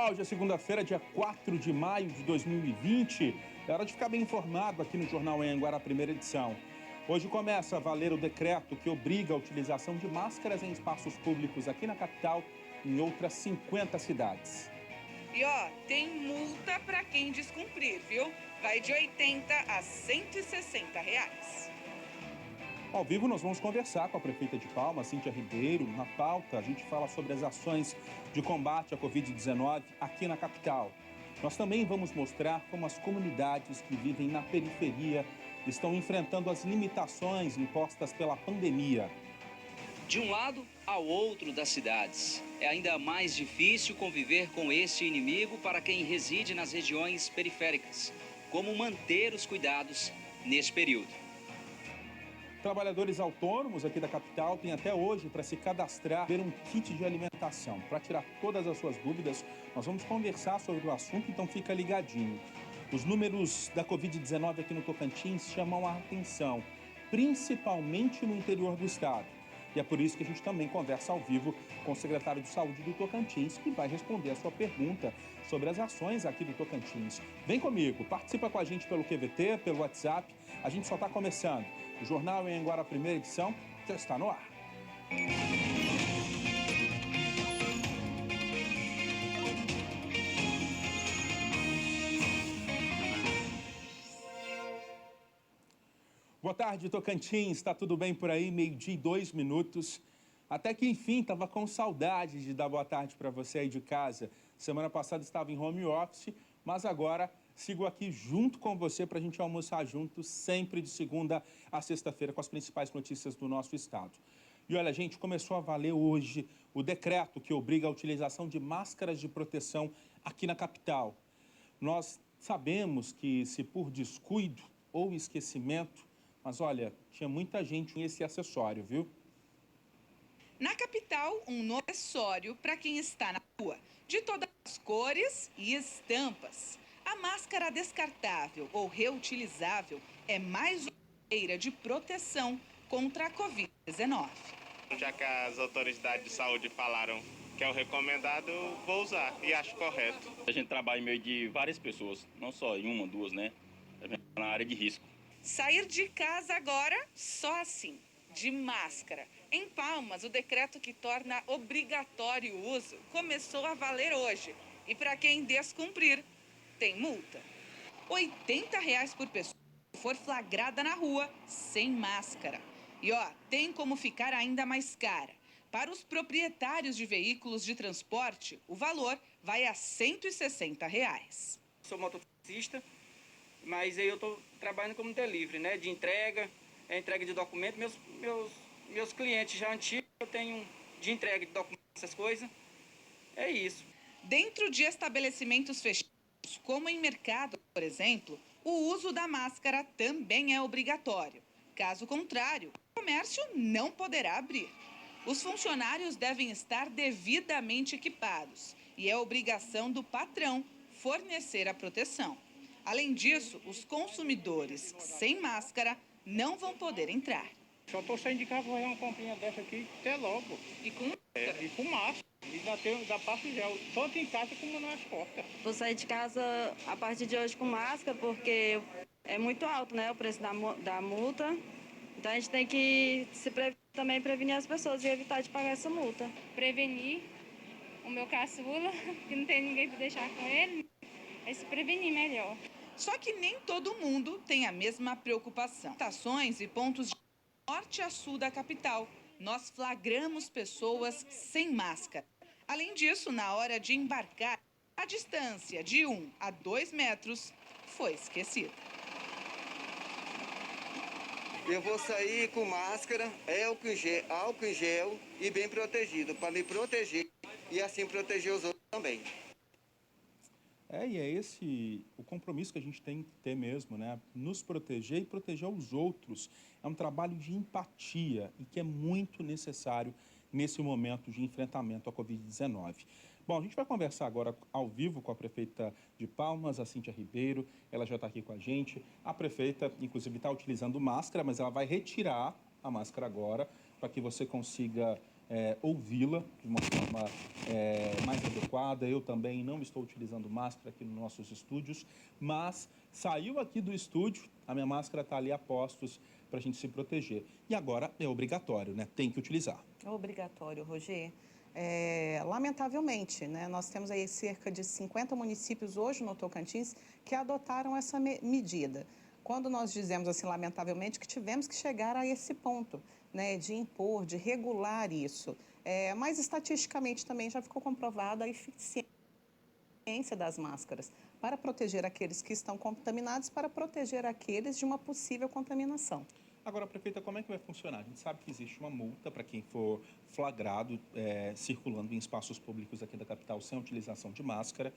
pessoal, hoje é segunda-feira, dia 4 de maio de 2020. É hora de ficar bem informado aqui no Jornal Anhanguera, primeira edição. Hoje começa a valer o decreto que obriga a utilização de máscaras em espaços públicos aqui na capital e em outras 50 cidades. E tem multa para quem descumprir, viu? Vai de 80 a 160 reais. Ao vivo, nós vamos conversar com a prefeita de Palmas, Cíntia Ribeiro. Na pauta, a gente fala sobre as ações de combate à Covid-19 aqui na capital. Nós também vamos mostrar como as comunidades que vivem na periferia estão enfrentando as limitações impostas pela pandemia. De um lado ao outro das cidades, é ainda mais difícil conviver com este inimigo para quem reside nas regiões periféricas. Como manter os cuidados neste período? Trabalhadores autônomos aqui da capital têm até hoje para se cadastrar, ter um kit de alimentação. Para tirar todas as suas dúvidas, nós vamos conversar sobre o assunto, então fica ligadinho. Os números da Covid-19 aqui no Tocantins chamam a atenção, principalmente no interior do estado. E é por isso que a gente também conversa ao vivo com o secretário de Saúde do Tocantins, que vai responder a sua pergunta sobre as ações aqui do Tocantins. Vem comigo, participa com a gente pelo QVT, pelo WhatsApp. A gente só está começando. O Jornal Anhanguera, primeira edição, já está no ar. Boa tarde, Tocantins. Está tudo bem por aí? 12:02. Até que, enfim, estava com saudade de dar boa tarde para você aí de casa. Semana passada estava em home office, mas agora sigo aqui junto com você para a gente almoçar juntos, sempre de segunda a sexta-feira, com as principais notícias do nosso estado. E olha, gente, começou a valer hoje o decreto que obriga a utilização de máscaras de proteção aqui na capital. Nós sabemos que, se por descuido ou esquecimento, mas olha, tinha muita gente com esse acessório, viu? Na capital, um novo acessório para quem está na rua, de todas as cores e estampas. A máscara descartável ou reutilizável é mais uma maneira de proteção contra a Covid-19. Já que as autoridades de saúde falaram que é o recomendado, vou usar e acho correto. A gente trabalha em meio de várias pessoas, não só em uma, duas, né? Na área de risco. Sair de casa agora só assim, de máscara. Em Palmas, o decreto que torna obrigatório o uso começou a valer hoje. E para quem descumprir, tem multa. R$ 80 por pessoa se for flagrada na rua sem máscara. E tem como ficar ainda mais cara. Para os proprietários de veículos de transporte, o valor vai a R$ 160. Sou mototaxista, mas aí eu estou trabalhando como delivery, né? De entrega de documentos. Meus clientes já antigos, eu tenho de entrega de documentos, essas coisas. É isso. Dentro de estabelecimentos fechados, como em mercado, por exemplo, o uso da máscara também é obrigatório. Caso contrário, o comércio não poderá abrir. Os funcionários devem estar devidamente equipados e é obrigação do patrão fornecer a proteção. Além disso, os consumidores sem máscara não vão poder entrar. Só estou saindo de casa para fazer uma comprinha dessa aqui, até logo. E com máscara? E com máscara. E ainda passo gel, tanto em casa como nas portas. Vou sair de casa a partir de hoje com máscara, porque é muito alto, né, o preço da multa. Então a gente tem que também prevenir as pessoas e evitar de pagar essa multa. Prevenir o meu caçula, que não tem ninguém para deixar com ele, é se prevenir melhor. Só que nem todo mundo tem a mesma preocupação. Estações e pontos de norte a sul da capital, nós flagramos pessoas sem máscara. Além disso, na hora de embarcar, a distância de 1 a 2 metros foi esquecida. Eu vou sair com máscara, álcool em gel e bem protegido, para me proteger e assim proteger os outros também. E é esse o compromisso que a gente tem que ter mesmo, né? Nos proteger e proteger os outros. É um trabalho de empatia e que é muito necessário nesse momento de enfrentamento à Covid-19. Bom, a gente vai conversar agora ao vivo com a prefeita de Palmas, a Cíntia Ribeiro. Ela já está aqui com a gente. A prefeita, inclusive, está utilizando máscara, mas ela vai retirar a máscara agora para que você consiga ouvi-la de uma forma mais adequada. Eu também não estou utilizando máscara aqui nos nossos estúdios, mas saiu aqui do estúdio, a minha máscara está ali a postos para a gente se proteger. E agora é obrigatório, né? Tem que utilizar. É obrigatório, Roger. Lamentavelmente, né, nós temos aí cerca de 50 municípios hoje no Tocantins que adotaram essa medida. Quando nós dizemos assim, lamentavelmente, que tivemos que chegar a esse ponto, né, de impor, de regular isso. Mas estatisticamente também já ficou comprovada a eficiência das máscaras para proteger aqueles que estão contaminados, para proteger aqueles de uma possível contaminação. Agora, prefeita, como é que vai funcionar? A gente sabe que existe uma multa para quem for flagrado circulando em espaços públicos aqui da capital sem utilização de máscara.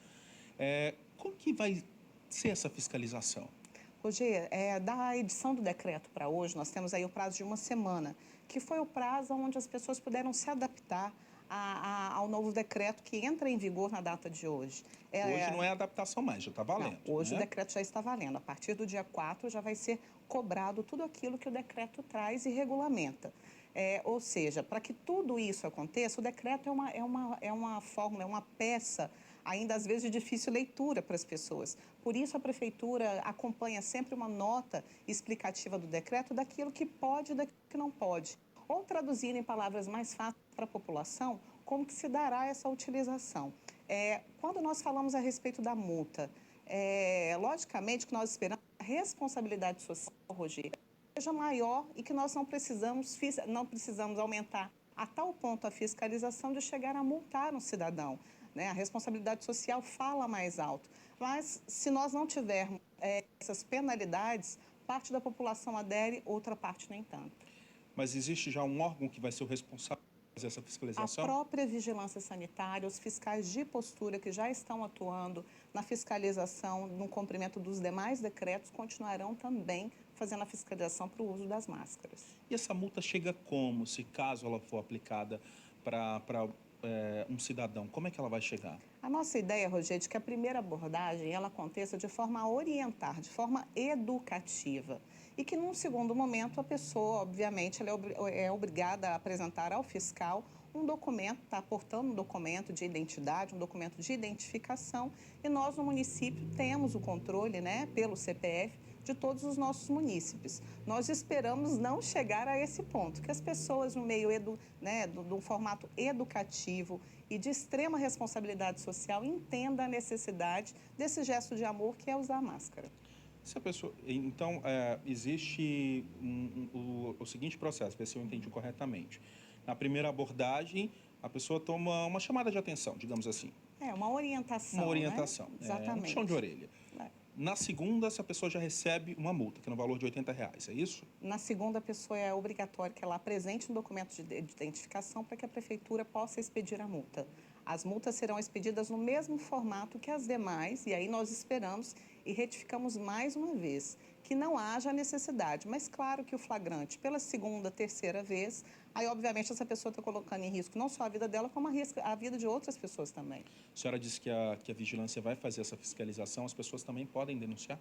Como que vai ser essa fiscalização? Roger, da edição do decreto para hoje, nós temos aí o prazo de uma semana, que foi o prazo onde as pessoas puderam se adaptar ao novo decreto que entra em vigor na data de hoje. Hoje não é adaptação mais, já está valendo. Não, hoje né? O decreto já está valendo. A partir do dia 4 já vai ser cobrado tudo aquilo que o decreto traz e regulamenta. Ou seja, para que tudo isso aconteça, o decreto é uma fórmula, é uma peça, ainda às vezes de difícil leitura para as pessoas. Por isso a Prefeitura acompanha sempre uma nota explicativa do decreto daquilo que pode e daquilo que não pode. Ou traduzir em palavras mais fáceis para a população, como que se dará essa utilização. Quando nós falamos a respeito da multa, logicamente que nós esperamos que a responsabilidade social, Roger, seja maior e que nós não precisamos aumentar a tal ponto a fiscalização de chegar a multar um cidadão. Né? A responsabilidade social fala mais alto. Mas, se nós não tivermos essas penalidades, parte da população adere, outra parte nem tanto. Mas existe já um órgão que vai ser o responsável por fazer essa fiscalização? A própria Vigilância Sanitária, os fiscais de postura que já estão atuando na fiscalização, no cumprimento dos demais decretos, continuarão também fazendo a fiscalização para o uso das máscaras. E essa multa chega como, se caso ela for aplicada para um cidadão? Como é que ela vai chegar? A nossa ideia, Roger, é de que a primeira abordagem ela aconteça de forma a orientar, de forma educativa. E que, num segundo momento, a pessoa, obviamente, ela é obrigada a apresentar ao fiscal um documento, está aportando um documento de identidade, um documento de identificação. E nós, no município, temos o controle, né, pelo CPF, de todos os nossos munícipes. Nós esperamos não chegar a esse ponto, que as pessoas, no meio do formato educativo e de extrema responsabilidade social, entendam a necessidade desse gesto de amor que é usar a máscara. Se a pessoa, então, existe o seguinte processo, ver se eu entendi corretamente. Na primeira abordagem, a pessoa toma uma chamada de atenção, digamos assim. Uma orientação. Uma orientação. Né? Exatamente. Um puxão de orelha. Na segunda, essa pessoa já recebe uma multa, que é no valor de R$80, é isso? Na segunda, a pessoa é obrigatório que ela apresente um documento de identificação para que a Prefeitura possa expedir a multa. As multas serão expedidas no mesmo formato que as demais, e aí nós esperamos e retificamos mais uma vez que não haja necessidade. Mas claro que o flagrante, pela segunda, terceira vez, aí obviamente essa pessoa está colocando em risco não só a vida dela, como a vida de outras pessoas também. A senhora disse que a vigilância vai fazer essa fiscalização, as pessoas também podem denunciar?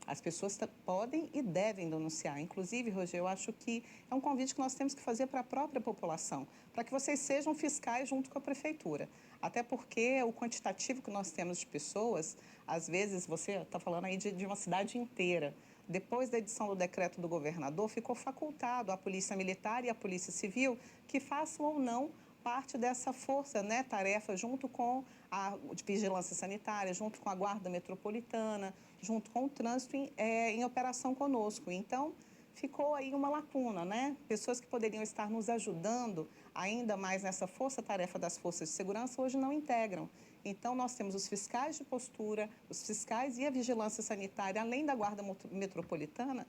As pessoas podem e devem denunciar. Inclusive, Roger, eu acho que é um convite que nós temos que fazer para a própria população, para que vocês sejam fiscais junto com a Prefeitura. Até porque o quantitativo que nós temos de pessoas, às vezes você está falando aí de uma cidade inteira. Depois da edição do decreto do governador, ficou facultado à Polícia Militar e à Polícia Civil que façam ou não parte dessa força, né, tarefa, junto com a Vigilância Sanitária, junto com a Guarda Metropolitana, junto com o trânsito em operação conosco. Então, ficou aí uma lacuna, né? Pessoas que poderiam estar nos ajudando ainda mais nessa força-tarefa das forças de segurança hoje não integram. Então, nós temos os fiscais de postura, os fiscais e a Vigilância Sanitária, além da Guarda Metropolitana,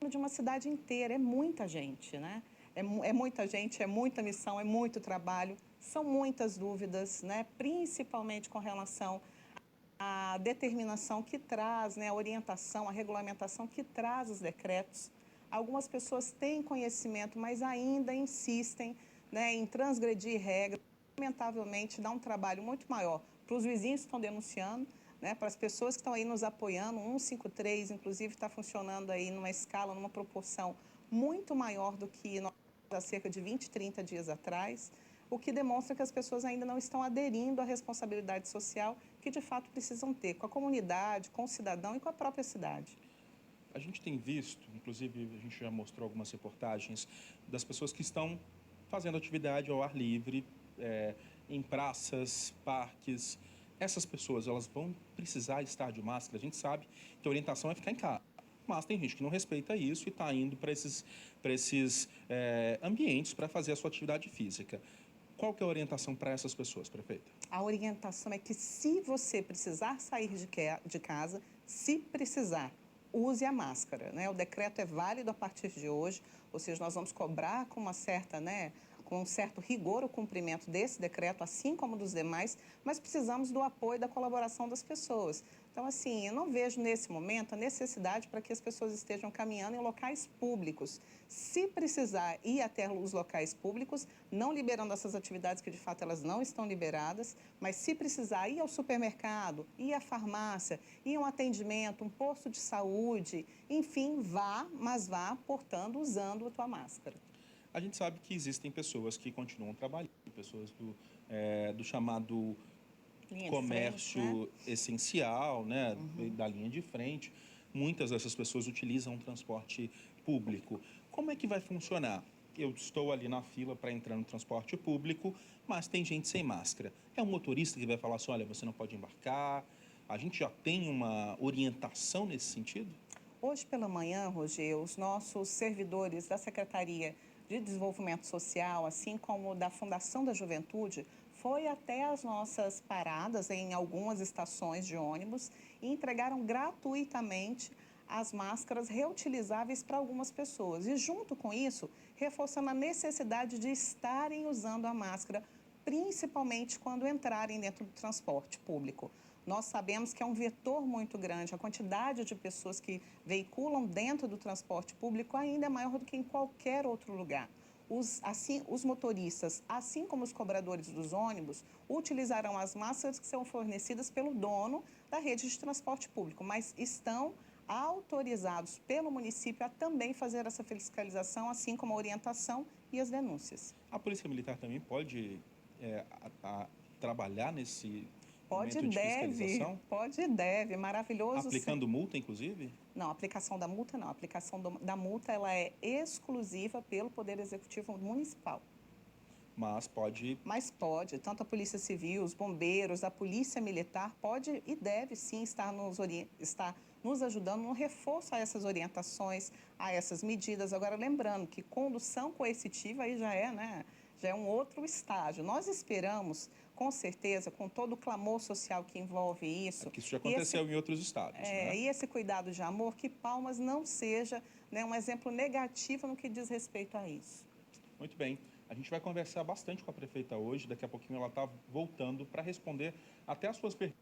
de uma cidade inteira. É muita gente, né? É muita gente, é muita missão, é muito trabalho, são muitas dúvidas, né? Principalmente com relação à determinação que traz, né? A orientação, a regulamentação que traz os decretos. Algumas pessoas têm conhecimento, mas ainda insistem, né, em transgredir regras. Lamentavelmente, dá um trabalho muito maior para os vizinhos que estão denunciando, né, para as pessoas que estão aí nos apoiando. 153, inclusive, está funcionando aí numa escala, numa proporção muito maior do que nós há cerca de 20, 30 dias atrás. o que demonstra que as pessoas ainda não estão aderindo à responsabilidade social que de fato precisam ter com a comunidade, com o cidadão e com a própria cidade. A gente tem visto, inclusive a gente já mostrou algumas reportagens das pessoas que estão fazendo atividade ao ar livre, em praças, parques. Essas pessoas, elas vão precisar estar de máscara. A gente sabe que a orientação é ficar em casa, mas tem gente que não respeita isso e está indo para esses ambientes para fazer a sua atividade física. Qual que é a orientação para essas pessoas, prefeita? A orientação é que se você precisar sair de casa, se precisar, use a máscara, né? O decreto é válido a partir de hoje, ou seja, nós vamos cobrar com uma certa, com um certo rigor o cumprimento desse decreto, assim como dos demais, mas precisamos do apoio e da colaboração das pessoas. Então, assim, eu não vejo nesse momento a necessidade para que as pessoas estejam caminhando em locais públicos. Se precisar ir até os locais públicos, não liberando essas atividades que de fato elas não estão liberadas, mas se precisar ir ao supermercado, ir à farmácia, ir a um atendimento, um posto de saúde, enfim, vá, mas vá portando, usando a tua máscara. A gente sabe que existem pessoas que continuam trabalhando, pessoas do chamado comércio frente, né? essencial, né, da linha de frente. Muitas dessas pessoas utilizam o transporte público. Como é que vai funcionar? Eu estou ali na fila para entrar no transporte público, mas tem gente sem máscara. É um motorista que vai falar assim, olha, você não pode embarcar. A gente já tem uma orientação nesse sentido? Hoje pela manhã, Roger, os nossos servidores da Secretaria de Desenvolvimento Social, assim como da Fundação da Juventude, foi até as nossas paradas em algumas estações de ônibus e entregaram gratuitamente as máscaras reutilizáveis para algumas pessoas. E junto com isso, reforçando a necessidade de estarem usando a máscara, principalmente quando entrarem dentro do transporte público. Nós sabemos que é um vetor muito grande, a quantidade de pessoas que veiculam dentro do transporte público ainda é maior do que em qualquer outro lugar. Os motoristas, assim como os cobradores dos ônibus, utilizarão as máscaras que são fornecidas pelo dono da rede de transporte público, mas estão autorizados pelo município a também fazer essa fiscalização, assim como a orientação e as denúncias. A Polícia Militar também pode trabalhar nesse Pode momento de e fiscalização? pode e deve, maravilhoso. Aplicando multa, inclusive? Não, a aplicação da multa não. A aplicação da multa ela é exclusiva pelo Poder Executivo Municipal. Mas pode... Mas pode, tanto a Polícia Civil, os bombeiros, a Polícia Militar pode e deve sim estar nos ajudando no reforço a essas orientações, a essas medidas. Agora, lembrando que condução coercitiva aí já é um outro estágio. Nós esperamos, com certeza, com todo o clamor social que envolve isso... que isso já aconteceu em outros estados, né? E esse cuidado de amor, que Palmas não seja um exemplo negativo no que diz respeito a isso. Muito bem. A gente vai conversar bastante com a prefeita hoje. Daqui a pouquinho ela está voltando para responder até as suas perguntas.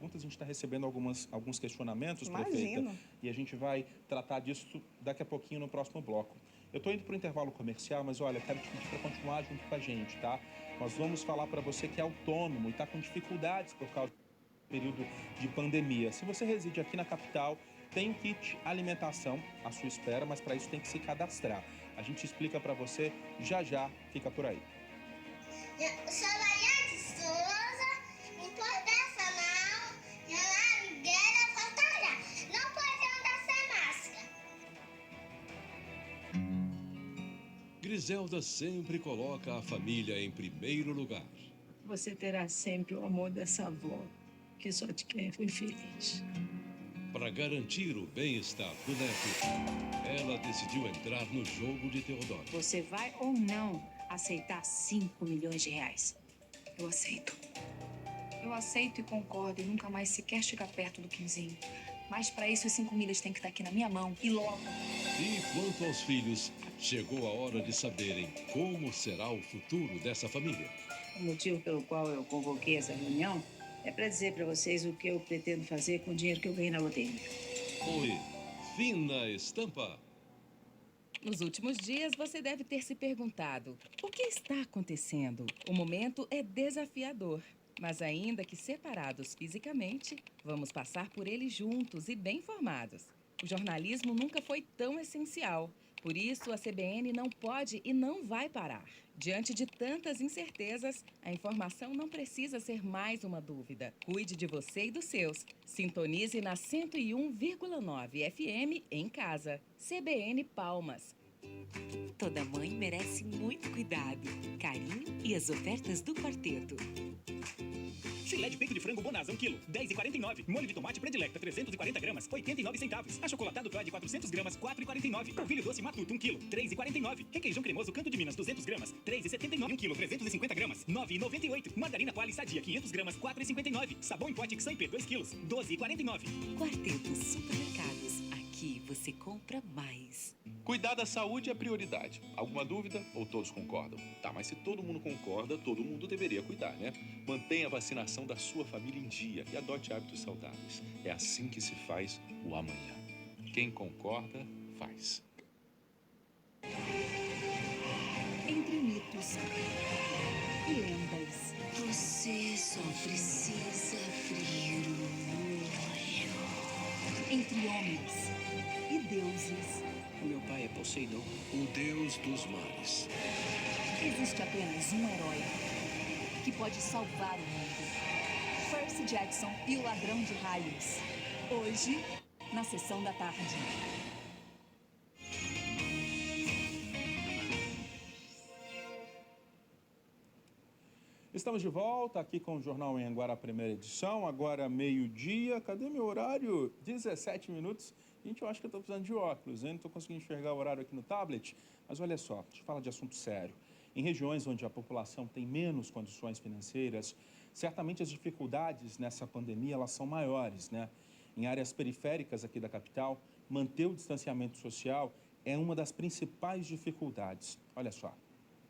A gente está recebendo alguns questionamentos, prefeita, e a gente vai tratar disso daqui a pouquinho no próximo bloco. Eu estou indo para o intervalo comercial, mas olha, quero te pedir para continuar junto com a gente, tá? Nós vamos falar para você que é autônomo e está com dificuldades por causa do período de pandemia. Se você reside aqui na capital, tem um kit alimentação à sua espera, mas para isso tem que se cadastrar. A gente explica para você já, fica por aí. Eu sou Mariana de Souza, importância não, Ana Miguel Fantasia. Não pode andar sem máscara. Griselda sempre coloca a família em primeiro lugar. Você terá sempre o amor dessa avó, que só te quer feliz. Para garantir o bem-estar do neto, ela decidiu entrar no jogo de Teodoro. Você vai ou não aceitar 5 milhões de reais? Eu aceito. Eu aceito e concordo e nunca mais sequer chegar perto do Quinzinho. Mas para isso, os 5 milhas têm que estar aqui na minha mão e logo. E quanto aos filhos, chegou a hora de saberem como será o futuro dessa família. O motivo pelo qual eu convoquei essa reunião é para dizer para vocês o que eu pretendo fazer com o dinheiro que eu ganhei na loteria. Oi, Fina Estampa. Nos últimos dias, você deve ter se perguntado: o que está acontecendo? O momento é desafiador, mas ainda que separados fisicamente, vamos passar por ele juntos e bem informados. O jornalismo nunca foi tão essencial. Por isso, a CBN não pode e não vai parar. Diante de tantas incertezas, a informação não precisa ser mais uma dúvida. Cuide de você e dos seus. Sintonize na 101,9 FM em casa. CBN Palmas. Toda mãe merece muito cuidado, carinho e as ofertas do quarteto. Filé de peito de frango Bonasa, 1 kg, 10,49. Molho de tomate predilecta, 340 gramas, 89 centavos. Achocolatado Todd, 400 gramas, 4,49. Polvilho doce Matuto, 1 kg, 3,49. Requeijão cremoso Canto de Minas, 200 gramas, 3,79. 1 kg, 350 gramas, 9,98. Margarina Qualy Sadia, 500 gramas, 4,59. Sabão em pote Xampé, 2 kg, 12,49. Quarteto Supermercados. Aqui você compra mais. Cuidar da saúde é prioridade. Alguma dúvida ou todos concordam? Tá, mas se todo mundo concorda, todo mundo deveria cuidar, né? Mantenha a vacinação da sua família em dia e adote hábitos saudáveis. É assim que se faz o amanhã. Quem concorda, faz. Entre mitos e lendas, você só precisa abrir o olho. Entre homens e deuses. Meu pai é Poseidon, o deus dos mares. Existe apenas um herói que pode salvar o mundo. Percy Jackson e o Ladrão de Raios. Hoje, na sessão da tarde. Estamos de volta aqui com o Jornal Anhanguera, a primeira edição. Agora meio-dia. Cadê meu horário? 17 minutos. Gente, eu acho que eu estou precisando de óculos, hein? Não estou conseguindo enxergar o horário aqui no tablet. Mas olha só, deixa eu falar de assunto sério. Em regiões onde a população tem menos condições financeiras, certamente as dificuldades nessa pandemia elas são maiores, né? Em áreas periféricas aqui da capital, manter o distanciamento social é uma das principais dificuldades. Olha só.